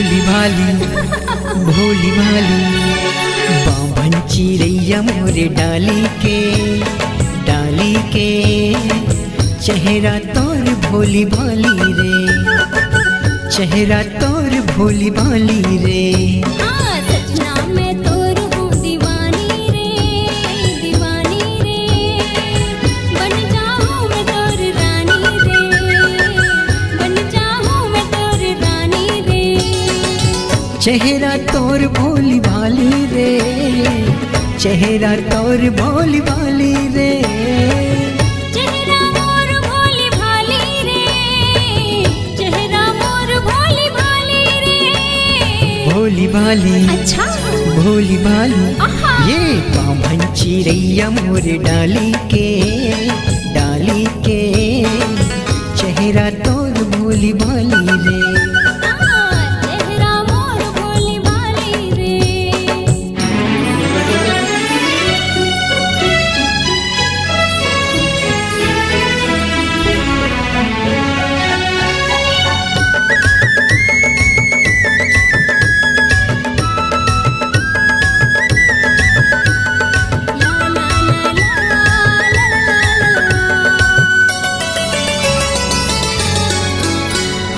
भोली भाली भोली भाली बाभन चिड़ैया मोरे डाली के चेहरा तोर भोली भाली रे, चेहरा तोर भोली भाली रे। हाँ सजना मैं तोर हूँ दीवानी रे, दीवानी रे। बन जाऊँ मैं तोर रानी रे, बन जाऊँ मैं तोर रानी रे। चेहरा तोर भोली भाली रे, चेहरा तोर भोली भाली रे। चेहरा मोर भोली भाली रे, चेहरा मोर भोली भाली रे। भोली भाली अच्छा भोली भाली आहा। ये बाभन चिड़ैया मोरे डाली के चेहरा तोर भोली भाली रे। चेहरा मोर भोली भाली रे।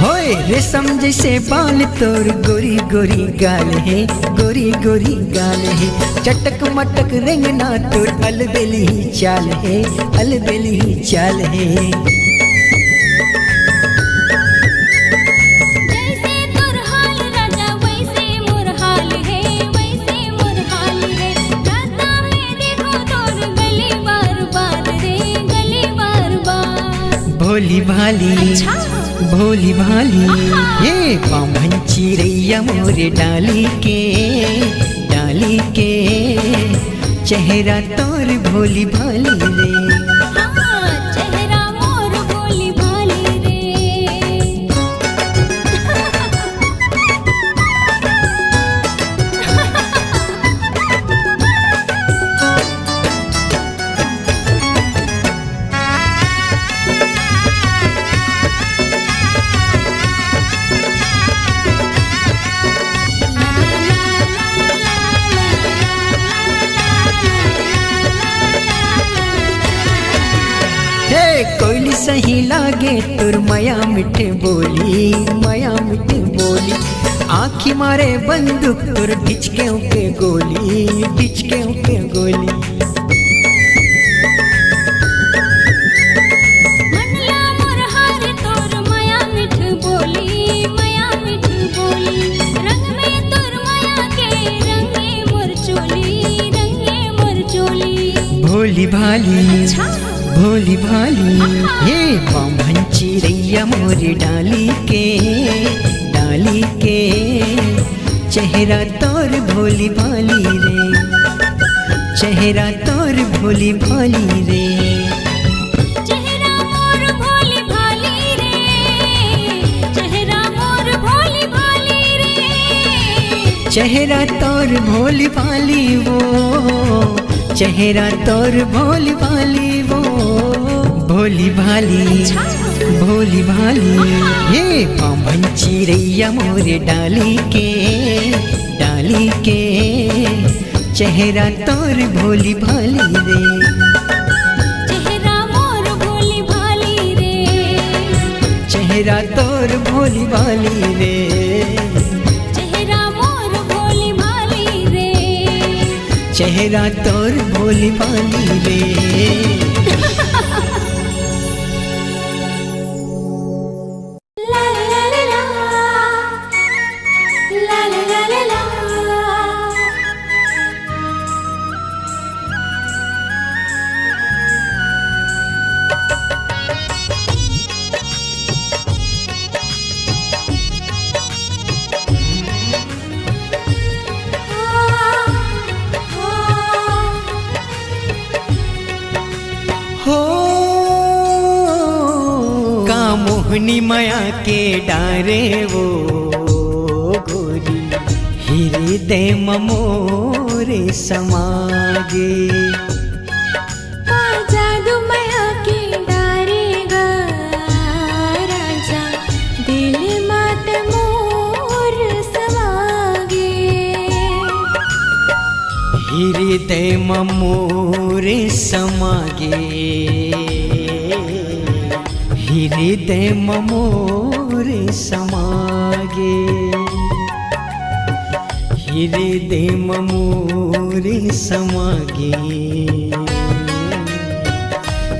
होए रेशम जैसे बाल तोर गोरी गोरी गाल है, गोरी गोरी गाल है। चटक मटक रेंगना तोर अलबेली चाल है, अलबेली चाल है। जैसे तोर हाल राजा वैसे मोर हाल है, वैसे मोर हाल है। राता में देखो तोर गली बार बार रे, गली बार बार। भोली भाली अच्छा भोली भाली आहा। ये बाभन चिड़ैया मोरे डाली के चेहरा तोर भोली भाली रे। हाँ चेहरा मोर भोली भाली रे। हे कोयली सही लागे तोर माया मिठे बोली, माया मिठे बोली। आँखी मारे बंदूक तोर ढिचके के गोली, ढिचके के गोली। मनला मोर हार तोर माया मिठ बोली, माया मिठ बोली। रंग में तोर माया के रंगे मोर चोली, रंगे मोर चोली। भोली भाली अच्छा भोली भाली ये बाभन चिड़ैया मोरे डाली के चेहरा तोर भोली भाली रे, चेहरा तोर भोली भाली रे। चेहरा मोर भोली भाली रे, चेहरा मोर भोली भाली रे। चेहरा तोर भोली भाली वो, चेहरा तोर भोली भाली वो। भोली भाली भोली भाली ये बाभन चिड़ैया मोरे डाली के चेहरा तोर भोली भाली रे। चेहरा मोर भोली भाली रे, चेहरा तोर भोली भाली रे। चेहरा मोर भोली भाली रे। चेहरा तोर भोली भाली रे। ला ला ला ला ला ला ला ला ला। हो का मोहनी माया के डारे वो गोरी हृदय मोरे समागे। जादू माया के डारेगा राजा दिल मात मोर सा। हृदय मोर समागे हृदय मोर समागे हृदय मोर समागे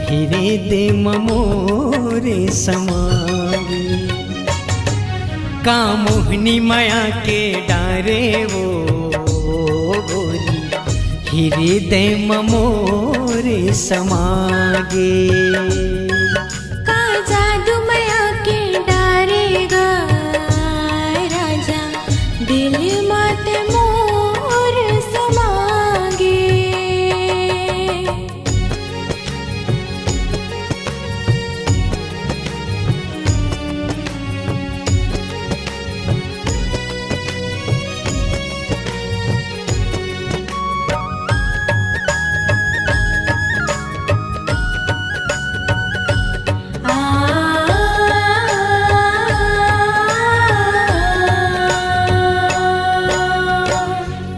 हृदय मोर समागे कामोहनी माया के डारे वो गोरी हृदय मोर समागे का जादू माया के डारेगा राजा दिल मत मोर समागे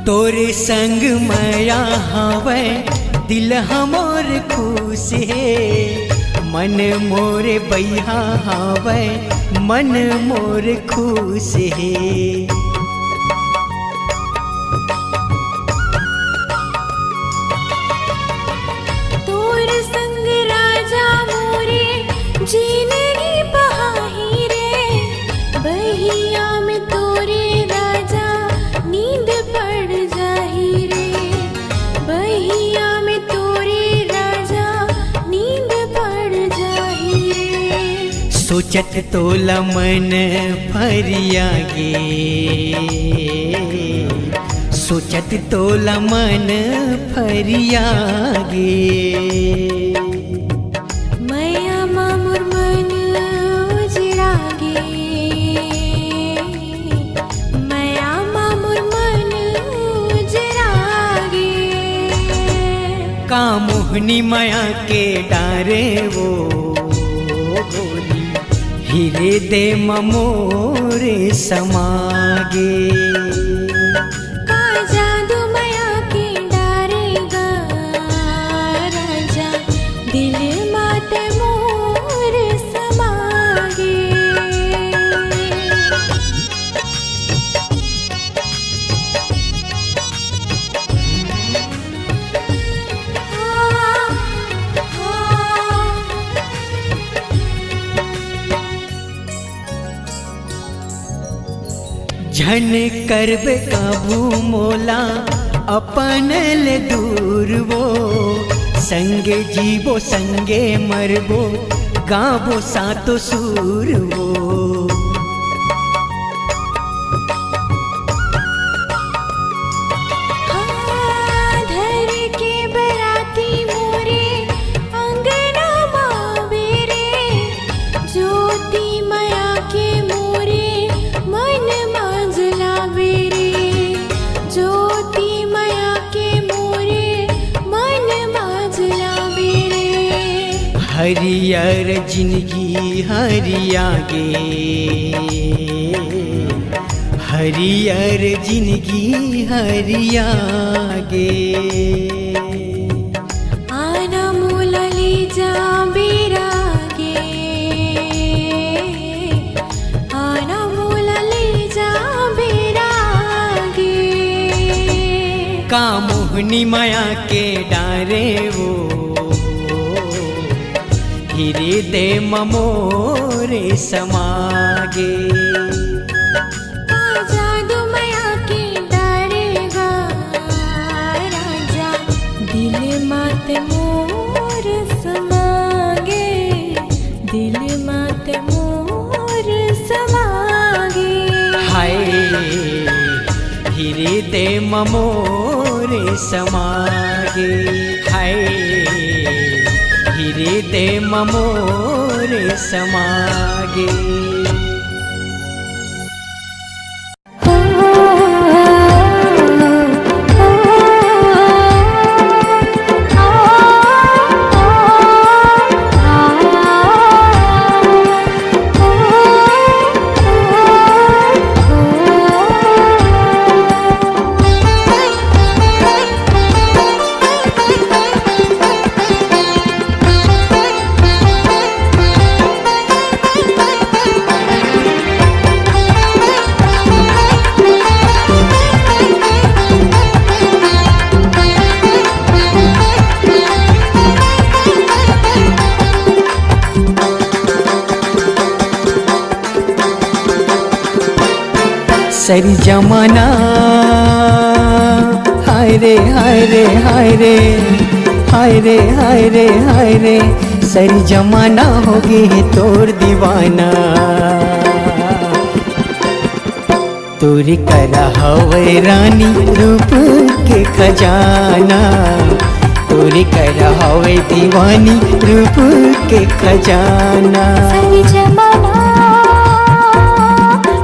तोरे संग माया हवे दिल हमोर खुश है मन मोरे बैहा हवे मन मोर खुश है तोर संग राजा मोरे जिंदगी बहाही रे बहिया में तोरे राजा नींद पड़ जाही रे बहिया में तोरे राजा नींद पड़ जाही रे सोचत तोला मन फरियागे सोचत तोला मन फरियागे मैया मामुर मन उजरागे मैया मामुर मन उजरागे कामोहनी माया के डारे वो गोरी हृदय मोर समागे का जादू माया के डारेगा राजा दिल मत मोर समागे झन करबे काबू मोला अपन ले दूर वो संगे जीवो संगे मरबो गाबो सातो सुर वो धर के बराती मोरे अंगना मावे रे ज्योति माया के मोरे मन मांझलावे रे ज्योति माया के मोरे मन मांझलावे रे हरियर जिंदगी हरियागे हरियर जिंदगी हरियागे आना मोला ले जा बिरागे आना मोला ले जा बिरागे कामोहनी माया के डारे वो हृदय मोर समागे का जादू माया के डारेगा राजा दिल मत मोर समागे दिल मत मोर समागे हाय हृदय मोर समागे हाय हृदय मोर समागे सरी जमाना हाय रे हाय रे हाय रे हाय रे हाय रे हाय रे सरी जमाना हो गई है तोर दीवाना तोरी करा हवे रानी रूप के खजाना तोरी करा हवे दीवानी रूप के खजाना सरी जमाना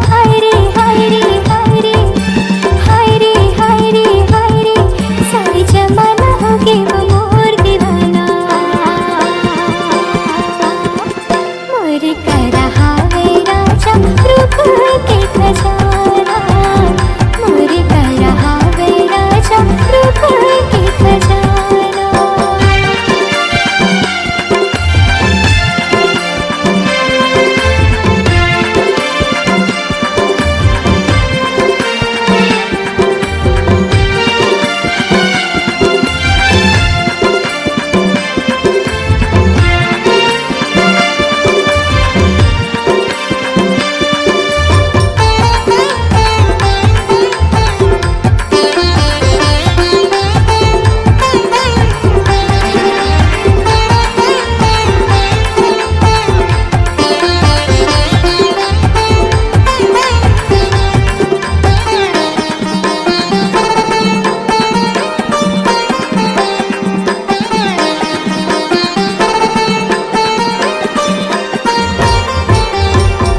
हाय रे हाय रे हाय रे हाय रे हाय रे हाय रे सरी जमाना हो गई वो मोर दीवाना मोर करा हावे राजा रूप के खजाना मोर करा हावे राजा रूप के खजाना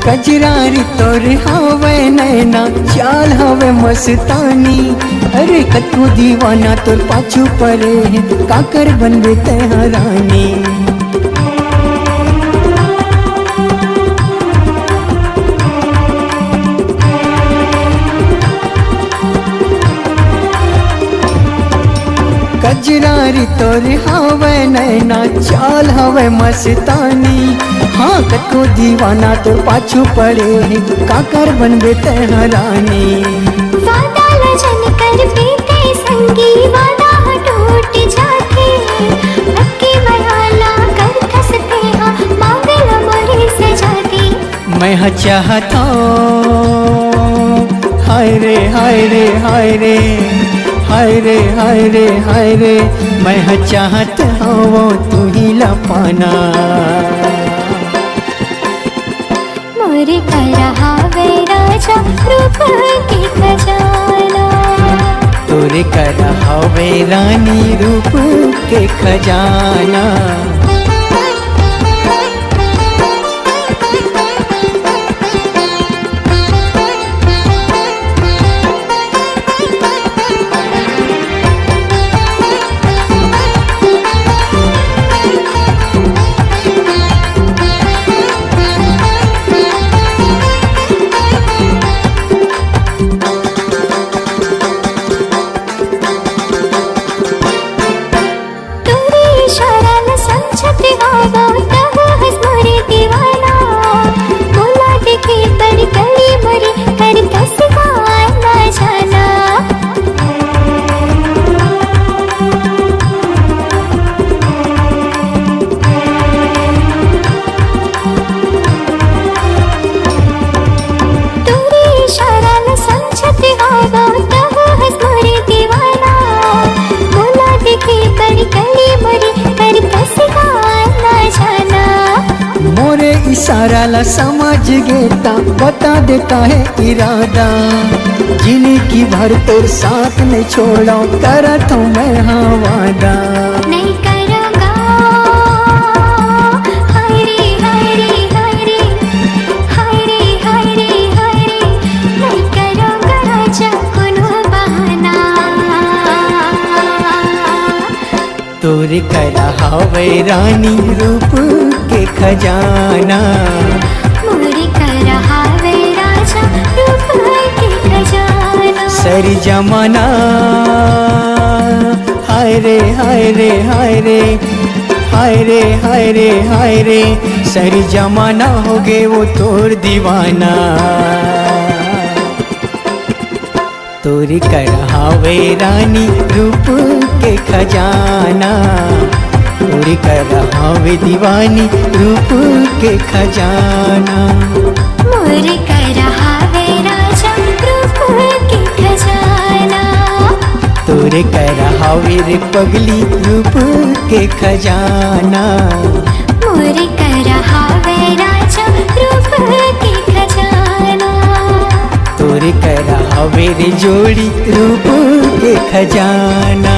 कजरारी तोर हवे नैना चाल हवे मस्तानी अरे कतू दीवाना तोर पाछू परे काकर बनबे तेहरानी कजरारी तोर हवे नैना चाल हवे मस्तानी हाँ कतो दीवाना तो पाछू पड़े काकर बनबे तेहरानी वादा लजन कर पीते संगी वादा टूट जाते अक्की मयाला कर खसते हाँ मांगल मोरे से जाती मैं चाहता हाय रे हाय रे हाय रे हाय रे हाय रे हाय रे मैं चाहता हूँ तू ही लपाना मोरे करा हावे राजा रूप के खजाना तोरे करा हवे रानी रूप के खजाना इशारा ला समझ गेता बता देता है इरादा जिंदगी भर तोर साथ नहीं छोड़ा करा तो मैं हाँ वादा नहीं करूँगा हाय रे हाय रे हाय रे हाय रे हाय रे हाय रे नहीं करूँगा राजा कोनो बहाना तोरे करा हवे रानी रूप के खजाना मोरे करा हावे राजा रूप के खजाना सरी जमाना हाय रे हाय रे हाय रे हाय रे हाय रे हाय रे सरी जमाना हो गए वो तोर दीवाना तोरी करहावे रानी रूप के खजाना तोरी करहावे दीवानी रूप के खजाना मोरे करहावे राजा रूप तोरे करा हवे रे पगली रूप के खजाना। मोरे कर हावे राजा रूप के खजाना। तोरे करा हवे रे जोड़ी रूप के खजाना।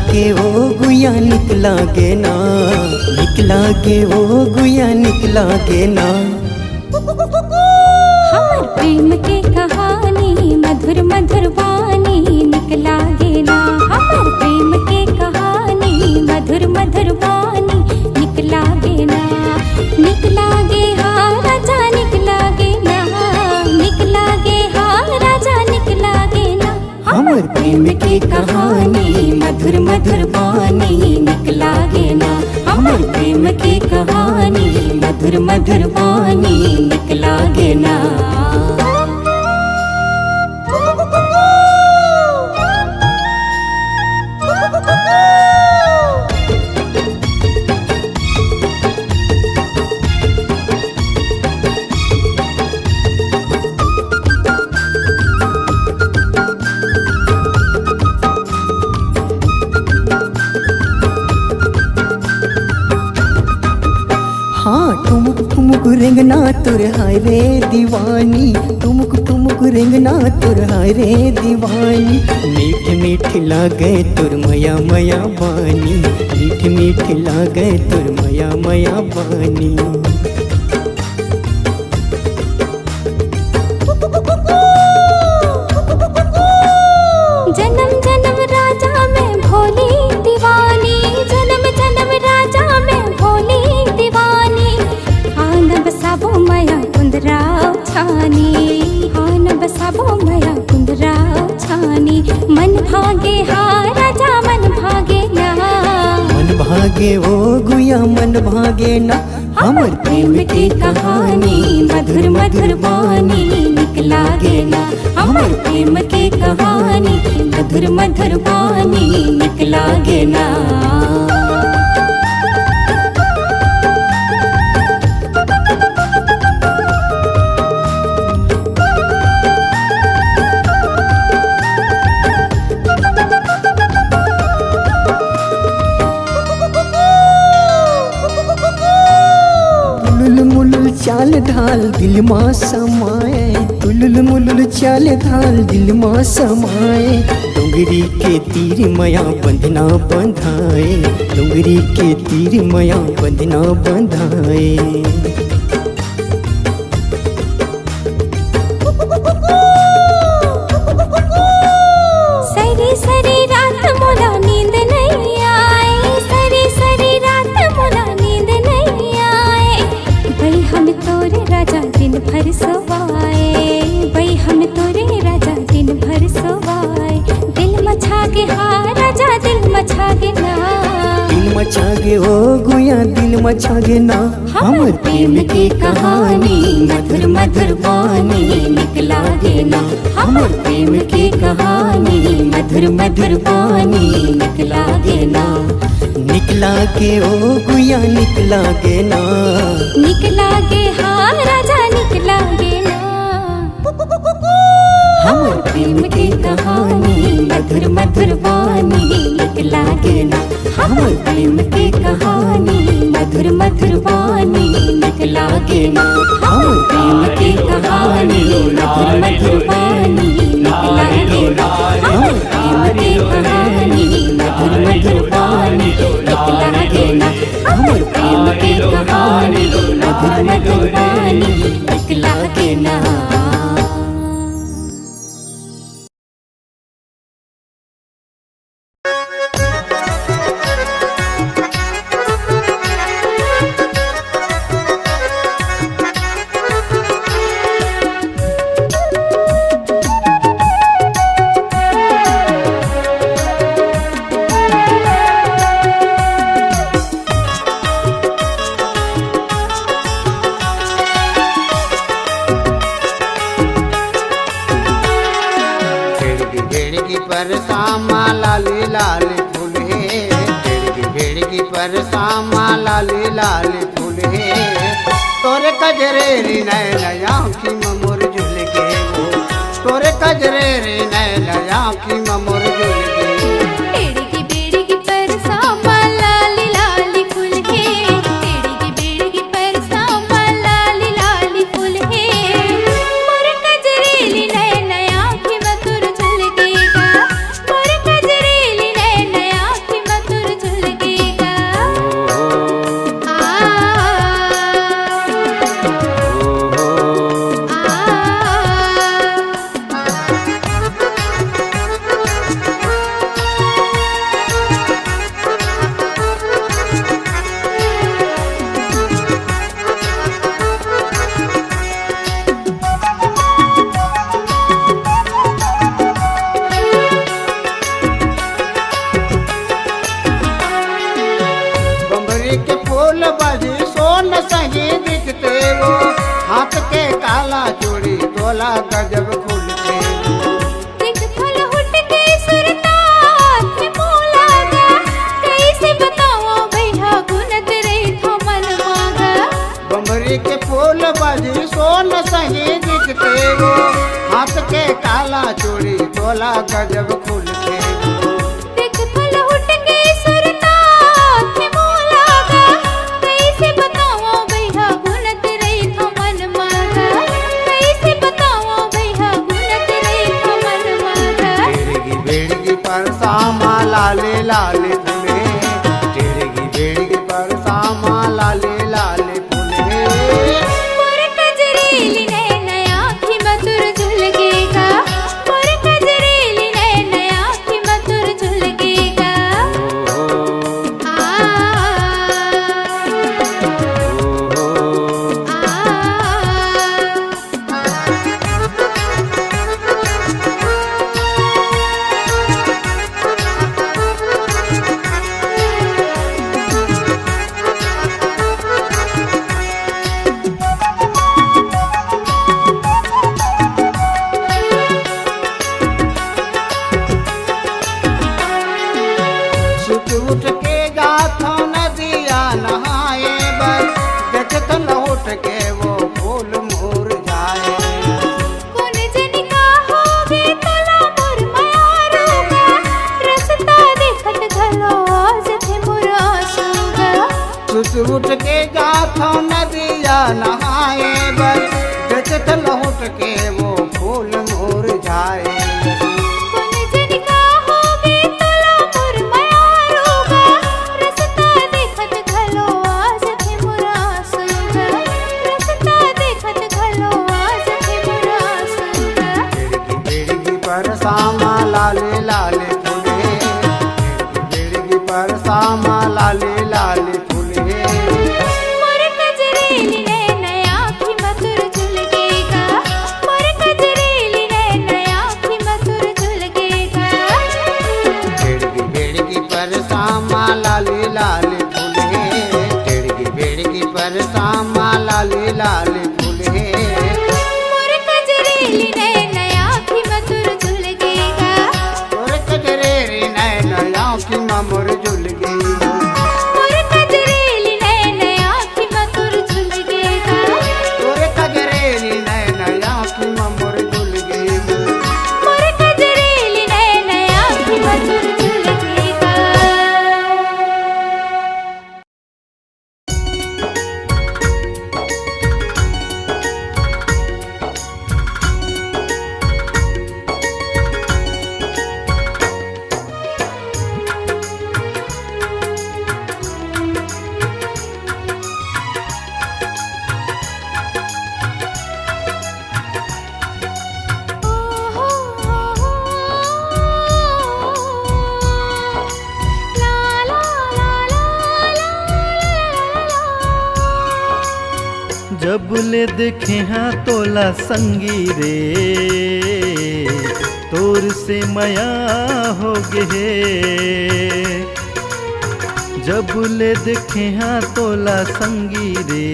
के ओ गुया निकला गे ना, निकला के ओ गुया निकला गे ना। हमर प्रेम के कहानी मधुर मधुर वाणी निकला गे ना। हमर प्रेम के कहानी मधुर मधुर वाणी निकला गे ना। निकला गे हाँ राजा निकला गे ना, निकला गे हाँ राजा निकला गे ना। हमर प्रेम की कहानी मधुर मधुर वाणी निकला गे ना। हमर प्रेम की कहानी मधुर मधुर वाणी निकला गे ना। हाँ ठुमुक ठुमुक रेंगना तुर हाय रे दीवानी, ठुमुक ठुमुक रेंगना तुर हाय रे दीवानी। मीठ मीठ लागे तुर मया मया बानी, मीठ मीठ लागे तुर मया मया बानी। जन्म जन्म राजा में भोली दीवानी, जन्म जन्म राजा में भोली दीवानी। आन बसाबो माया कुंदराव छानी, आन बसाबो माया कुंदराव छानी। मन भागे हाँ राजा मन भागे ना, मन भागे ओ गुया मन भागे ना। हमर प्रेम की कहानी मधुर मधुर वाणी निकला गे ना। हमर प्रेम की कहानी मधुर मधुर वाणी निकला गे ना। चाल ढाल दिल माँ समाए, तुलुल मुलुल चाल ढाल दिल माँ समाए। डोंगरी के तीर मया बंधना बंधाए, डोंगरी के तीर मया बंधना बंधाए। सरी सरी रात मोला नींद नहीं आए, सरी सरी रात मोला नींद नहीं आए। भाई हम तोरे राजा दिन भर सोवाए, भाई हम तोरे राजा दिन भर सोवाए। दिल मचा के हाँ राजा दिल मचा के ना, दिल मचा गे ओ गुया दिल मचा गे ना। हमर प्रेम की कहानी मधुर मधुर वाणी निकला गे ना। हमर प्रेम की कहानी मधुर मधुर वाणी निकला गे ना। निकला के ओ गुया निकला गे ना, निकला गे हाँ राजा निकला गे ना। हमर प्रेम की कहानी मधुर मधुर वाणी निकला गे ना। हमर प्रेम की कहानी मधुर मधुर वाणी निकला गे ना। हमर प्रेम की कहानी मधुर मधुर वाणी निकला गे ना। हमर प्रेम की कहानी मधुर मधुर वाणी निकला गे ना। हमर प्रेम की कहानी मधुर मधुर वाणी निकला गे ना। पर सामा लाली लाल फूल है, भेड़गी भेड़गी पर सामा लाली लाल फूल है। तोरे कजरेरी नैन आँखी ममोर झुल के वो, तोरे कजरेरी नैन आँखी ममोर झुल के। बेड़गी बेड़गी पर सामा लाली लाली फूल है, बेड़गी बेड़गी पर सामा लाली लाली फूल है। मोर कजरेली नैन आँखी मधुर झुल के गा, मोर कजरेली नैन आँखी तोला गजब खुल के देख फल हुट के सुरतात मोला गा कैसे बताओ भैया गुनत रही थो मन मागा बमरी के फूल बाजी सोन सही दिखते वो हाथ के काला चूड़ी तोला गजब खुल के देख फल हुट के सुरतात मोला गा कैसे बताओ भैया गुनत रही थो मन मागा कैसे बताओ भैया गुनत रही थो मन मागा बेड़गी बेड़गी पर सामा लाले लाले फूले बेड़गी बेड़गी पर सामा लाले लाले फूले मोर कजरेली नैना आँखी मधुर झुलकेगा मोर कजरेली नैना आँखी मधुर झुलकेगा सुत उठ के जाता नदिया नहाए बर देखत लौट के वो फूल मुरझाए कौन जनी का होगे तला मोर मायारूगा रस्ता देखत घलो आज थे मोर आंसूगा सुत उठ के जाता नदिया नहाए बर देखत लौट के वो फूल मुरझाए कौन जनी का होगे तला मोर मायारूगा रस्ता देखत घलो आज थे मोर आंसूगा रस्ता देखत घलो आज थे मोर आंसूगा बेड़गी बेड़गी पर सामा लाले लाले फूले बेड़गी पर सामा लाले लाले फूले मोर कजरेली नैना आँखी मधुर झुलकेगा मोर कजरेली नैना आँखी मधुर झुलकेगा बेड़गी बेड़गी पर सामा लाले लाले फूले बेड़गी बेड़गी पर सामा लाले लाले फूले मोर कजरेली नैना आँखी मधुर झुलकेगा और कजरेरी नैना आँखी मोर झुल गई मोर कजरेली नैना आँखी मधुर झुलकेगा और कजरेरी नैना आँखी मोर झुल गई मोर कजरेली नैना आँखी मधुर झुलकेगा जब ले देखे हाँ तोला संगी रे तोर से मया हो गे जब ले देखे हाँ तोला संगी रे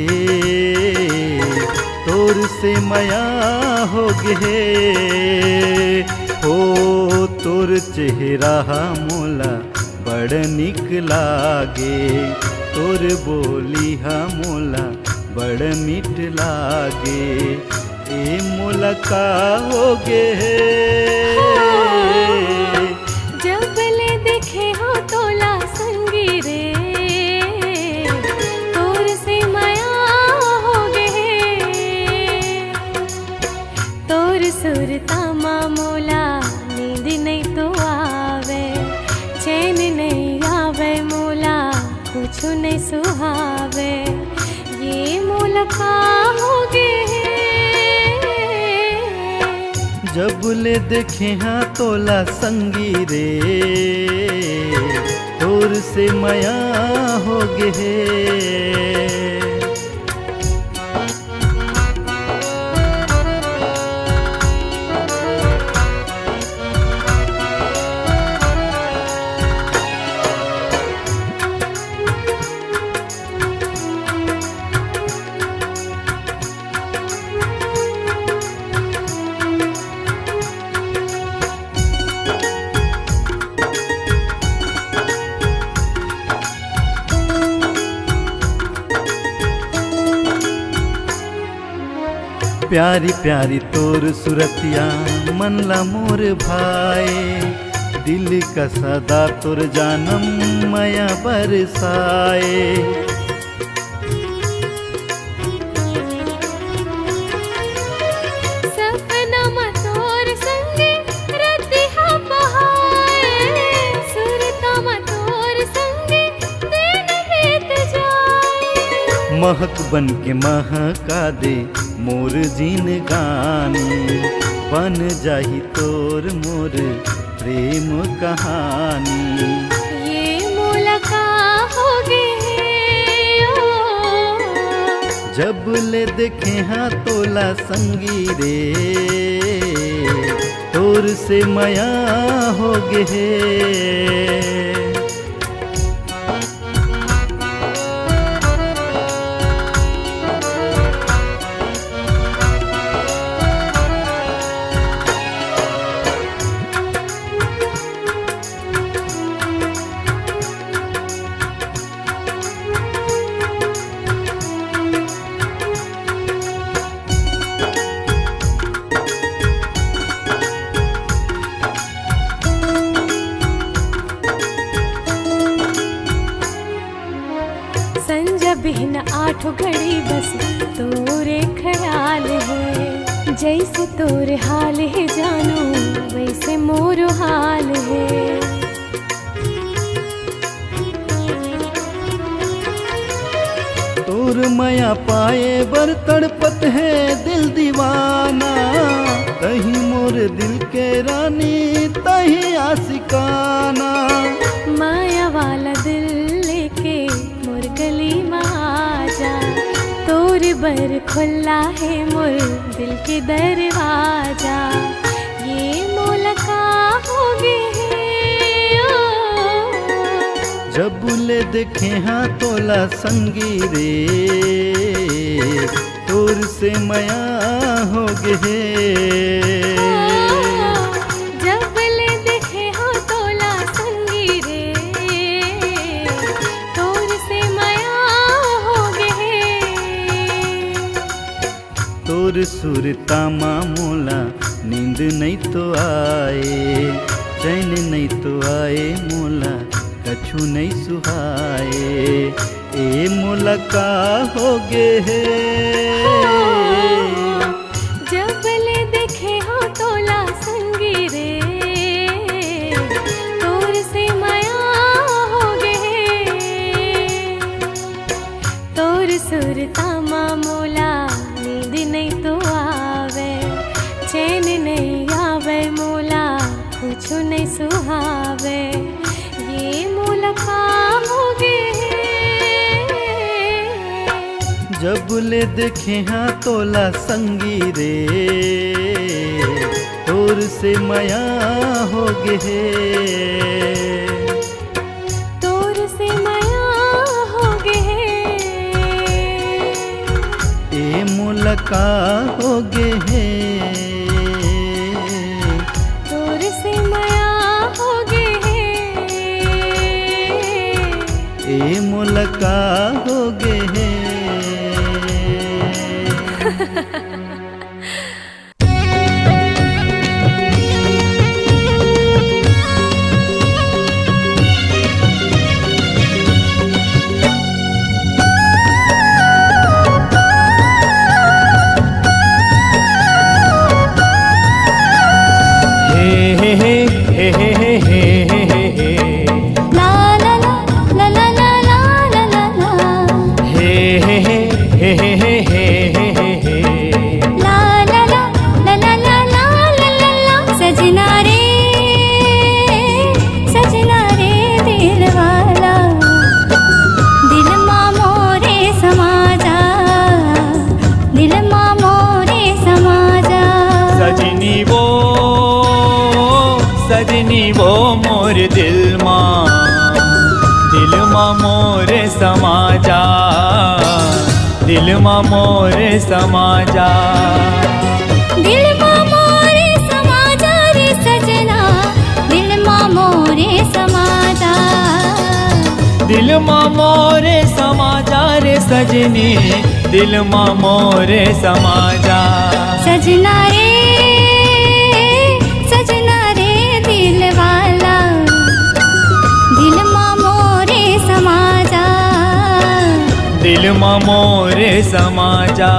तोर से मया हो गे हो तोर चेहरा मोला बड़ निक लागे तोर बोली मोला बड़ मीठ लागे ए मोला का होगे जब ले देखे हो तोला संगी रे तोर से माया हो गे तोर सुरता मोला नींद नहीं तो आवे चैन नहीं आवे मोला कुछ नहीं सुहावे ये मोला का होगे जब ले देखे हाँ तोला संगी रे तोर से मया होगे प्यारी प्यारी तोर सुरतिया मन ला मोर भाए, दिल का सदा तोर जानम माया बरसाए। सपना में तोर संगे रतिहा बहाए, सुरता में तोर संगे दिन बीत जाए। महक बन के महका दे मोर जिन गानी, बन जाही तोर मोर प्रेम कहानी। ये मुलाकात होगी जब ले देखे हाँ तोला संगी रे, तोर से माया हो गे। संजा बिन आठ घड़ी बस तोरे ख्याल है, जैसे तोरे हाल है जानो वैसे मोर हाल है। तोर माया पाए बर तड़पत है दिल दीवाना, कहीं मोर दिल के रानी तहीं आशिकाना। माया वाला दिल लेके मोर गली में आजा, तोर बर खुला है मोर दिल के दरवाजा। ये मुलाकात होगी जब ले देखे हाँ तोला संगी रे, तोर से माया हो गे। जब ले देखे हो तोला संगी रे, तोर से माया हो गे। तोर सुरता मोला नींद नहीं तो आए, चैन नहीं तो आए मोला कछु नहीं सुहाए। ए मोला का हो गे है जब ले देखे हो तोला संगी रे, तोर से माया हो गे। तोर सुरता मोला नींद नहीं तो आवे, चैन नहीं आवे मोला कुछ नहीं सुहावे। ये मुलाकात होगी जब ले देखे हाँ तोला संगी रे, तोर से माया हो गे। तोर से माया हो गे। ए मुलका हो गे है, तोर से माया हो गे। ए मुलका हो गे है। सजनी वो मोर दिल मां मोरे समाजा, दिल मां मोरे समाजा, दिल मां मोरे समाजा रे सजना, दिल मां मोरे समाजा, दिल मां मोरे समाजा रे सजनी, दिल मां मोरे समाजा। सजना रे दिल वाला, दिल मां मोरे समाजा। दिल मां मोरे समाजा।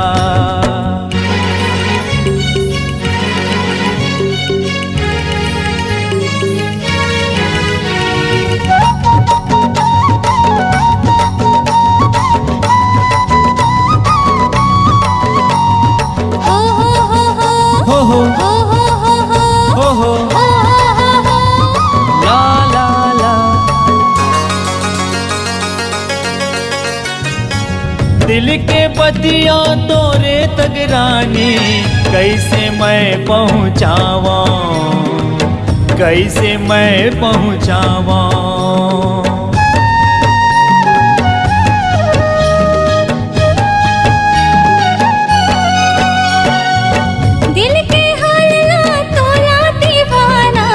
हो हो हो हो हो ला ला ला। दिल के बतिया तोरे तक रानी, कैसे मैं पहुँचावा, कैसे मैं पहुँचावा। दिल के हाल ला तोला दीवाना,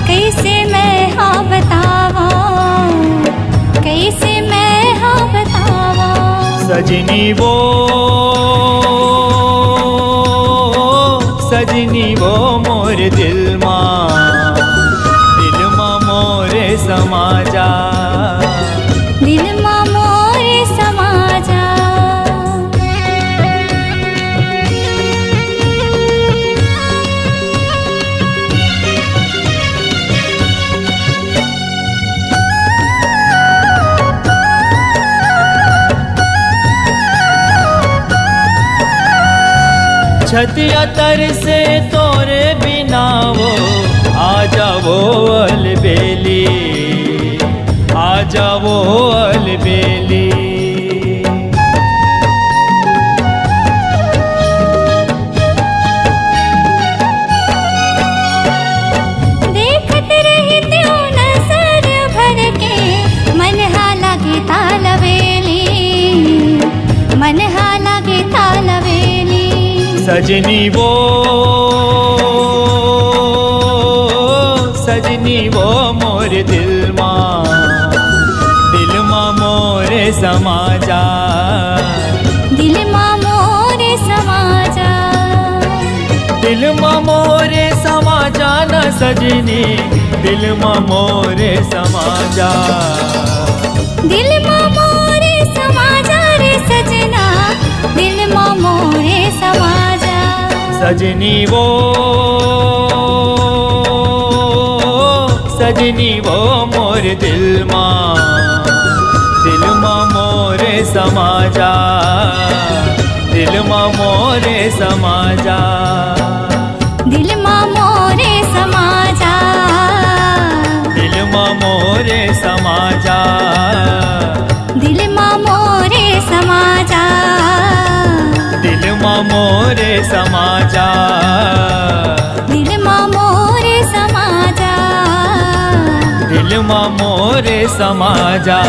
कैसे मैं हाँ बतावा, कैसे मैं हाँ बतावा। सजनी वो मोर दिल मां मोरे समाजा। दिल मां मोरे समाजा। छतिया तर से तोरे बिना वो आ जावो अलबेली, आ जावो अलबेली। देखत रही त्यों नजर भर के, मन हाला गे तालवेली, मन हाला गे तालवेली। सजनी वो मोर दिल मां मोरे समाजा। दिल मां मोरे समाजा। दिल मां मोरे समाजा न सजनी, दिल मां मोरे समाजा। दिल मां मोरे समाजा रे सजना, दिल मां मोरे समाजा। सजनी वो मोर दिल मां मोरे समाजा। दिल मां मोरे समाजा। दिल मां मोरे समाजा। दिल मां मोरे समाजा। दिल मां मोरे समाजा। दिल मां मोरे समाजा। दिल मां मोरे समाजा। दिल मां मोरे समाजा।